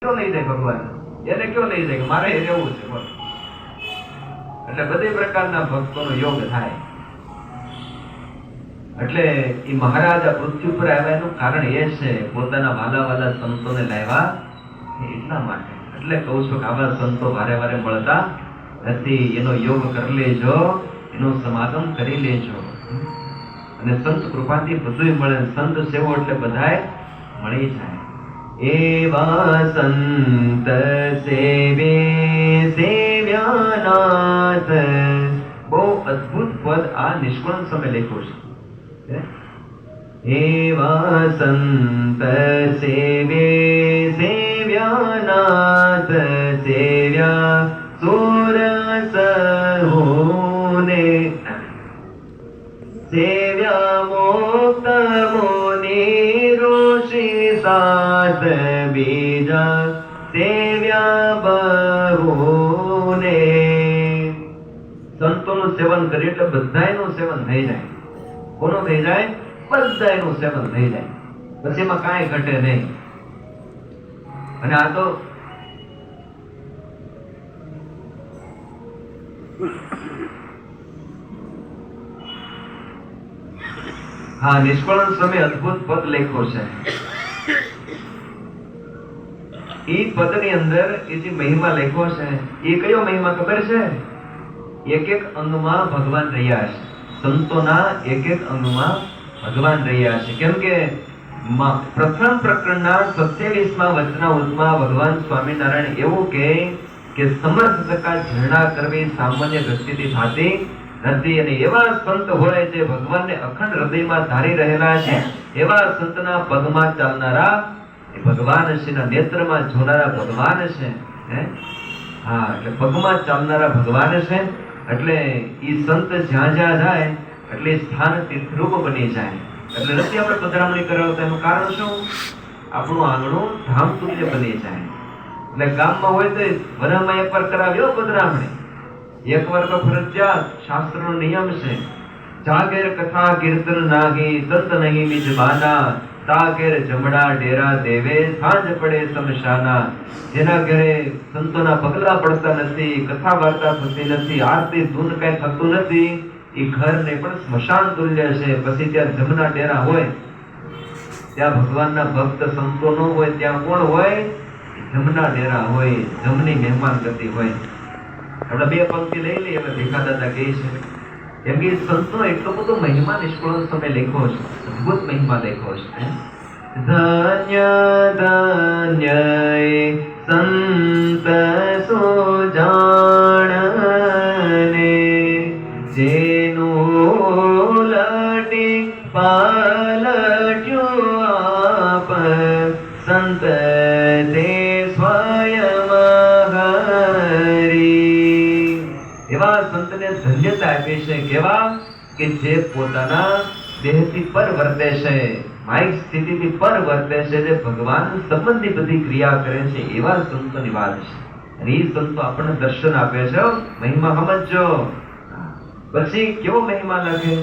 ક્યો લઈ જાય ભગવાન? એને ક્યો લઈ જાય કે મારે રહેવું છે? બોલ. એટલે બધી પ્રકારના ભક્તોનો યોગ થાય. એટલે એ મહારાજ આ પૃથ્વી પર આવ્યા એનું કારણ એ છે પોતાના વાલા વાલા સંતોને લાવ્યા એટલા માટે. એટલે કહું છું કે આવા સંતો વારે વારે મળતા નથી. એનો યોગ કરી લેજો, એનું સમાગમ કરી લેજો, અને સંત કૃપાથી બધું મળે. સંત સેવો એટલે બધાય મળી જાય. એવા સંત સેવે સેવ્યાનાથ. બહુ અદ્ભુત પદ આ નિષ્કુળ સમય લખ્યું છે. એવા સંત સેવે સેવ્યાનાથ સેવ્યા સુર સહુને સેવ્યા મુક્ત મુનિ ઋષિ સાત બીજા સેવ્યા બહુને. સંતોનું સેવન કરીએ એટલે બધાયનું સેવન થઈ જાય. કોનું થઈ જાય? બધાયનું સેવન થઈ જાય. પછી એમાં કાંઈ ઘટે નહીં. અને આ તો હા નિષ્કળ સમય અદ્ભુત પદ લખ્યો છે. એ પદ ની અંદર એ જે મહિમા લખ્યો છે એ કયો મહિમા ખબર છે? એક એક અંગમાં ભગવાન રહ્યા છે. સંતોના એક એક અંગમાં ભગવાન રહ્યા છે. કેમ કે પ્રથમ પ્રકરણના 27મા વચનામૃતમાં ભગવાન સ્વામિનારાયણ એવું કે સમર્થ થકા ઝરણા કરવી સામાન્ય વ્યક્તિથી થતી નથી. અને એવા સંત હોય જે ભગવાનને અખંડ હૃદયમાં ધારી રહેલા છે, એવા સંતના પગમાં ચાલનારા એ ભગવાન છે, નેત્રમાં જોનારા ભગવાન છે. હા, એટલે પગમાં ચાલનારા ભગવાન છે. એટલે ઈ સંત જ્યાં જ્યાં જાય એટલે સ્થાન તીર્થરૂપ બની જાય. એટલે નથી આપણે પધરામણી કરાવતા. એનું કારણ શું? આપણું આંગણું ધામ તુલ્ય બની જાય. એટલે ગામમાં હોય તો વરમાં એકવાર કરાવ્યો પધરામણી, એકવાર તો ફરજિયાત, શાસ્ત્રનો નિયમ છે. જાગેર કથા કીર્તન નાગી સંત નહીં મિજબાના, તાકેર જમડા ડેરા દેવે સાંજ પડે સમશાના. જેના ઘરે સંતોના પગલા પડતા નથી, કથા વાર્તા થતી નથી, આરતી ધૂન કઈ થતું નથી, એ ઘરને પણ સ્મશાન તુલ્ય છે. પછી ત્યાં જમના ડેરા હોય, ત્યાં ભગવાનના ભક્ત સંતો ન હોય, ત્યાં કોણ હોય? જમના ડેરા હોય, જમની મહેમાન ગતિ હોય. આપણે બે પંક્તિ લઈ લઈએ. હવે ભીખા દાદા કહે છે એમ કે સંતનો એટલો બધો મહિમા નિષ્કળ સમય લખ્યો છે, અદ્ભુત મહિમા લખ્યો છે. ધન્ય ધન્ય સંત સુજાણને, જેનું લટી પાલટ્યું આપ સંત તે સ્વયં હરી. એવા સંતને ધન્યતા આપી છે. કેવા? કે જે પોતાના દેહથી પર વર્તે છે, માઇક સ્થિતિથી પર વર્તે છે, જે ભગવાન સંબંધી બધી ક્રિયા કરે છે, એવા સંતોની વાત છે. અને એ સંતો આપણને દર્શન આપે છે. મહિમા સમજો. પછી કેવો મહિમા લાગે?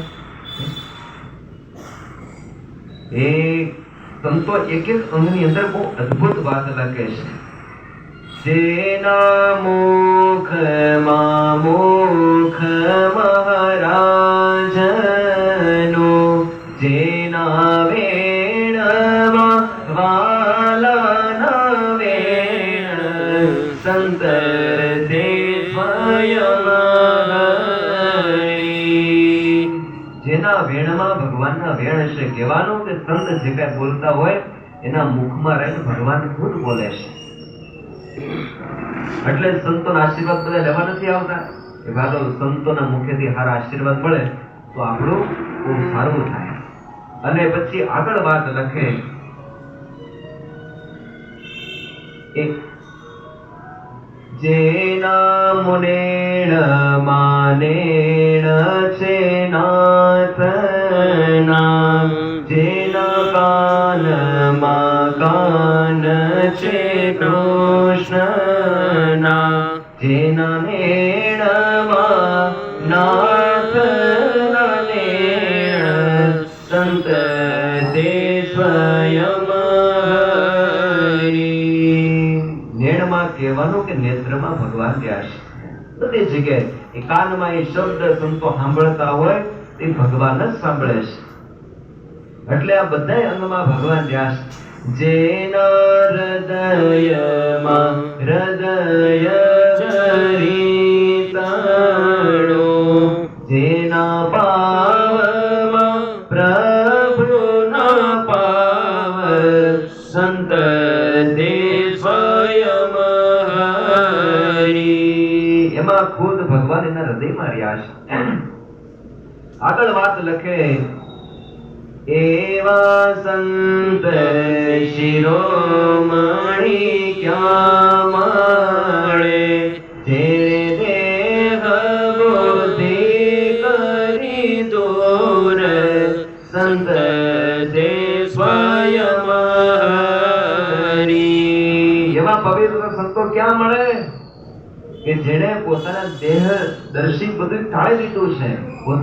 એ સંતો એક એક અંગની અંદર બહુ અદ્ભુત વાત લખે છે. જેના મુખમાં મુખ મહારાજનું, જેના વેણમાં વાલાના વેણ સંત તે સ્વયં હરી. જેના વેણમાં ભગવાનના વેણ છે. કહેવાનું કે સંત જે કઈ બોલતા હોય એના મુખમાં રહીને ભગવાન ખુદ બોલે છે. એટલે સંતોના આશીર્વાદ બધા લેવા નથી આવતા. એ ભાલો સંતોના મુખેથી સારા આશીર્વાદ મળે તો આપણું બહુ સારું થાય. અને પછી આગળ વાત લખે જેના મુનેણ માનેણ છે નાથના, જેના કાનમાં કાન છે કૃષ્ણના, જેના નેણમાં નાથના નેણ સંત તે સ્વયં હરી. એમાં કહેવાનું કે નેત્રમાં ભગવાન રહ્યા છે. બધી જગ્યાએ એ કાનમાં એ શબ્દ સંતો સાંભળતા હોય તે ભગવાન જ સાંભળે છે. એટલે આ બધા અંગમાં ભગવાન રહ્યા છે. જેના હૃદયમાં હૃદય ચરિતાણો, જેના પાવમાં પ્રભુના પાવ, સંત તે સ્વયં હરી. એમાં ખુદ ભગવાન એના હૃદયમાં રહ્યા છે. આગળ વાત લખે, એવા સંત શિરોમણી ક્યાં મળે, જેને દેહ બુદ્ધિ કરી દૂર, સંત તે સ્વયં હરી. એવા પવિત્ર સંતો ક્યાં મળે કે જેણે પોતાના દેહ દર્શી બધું ટાળી દીધું છે, પોતે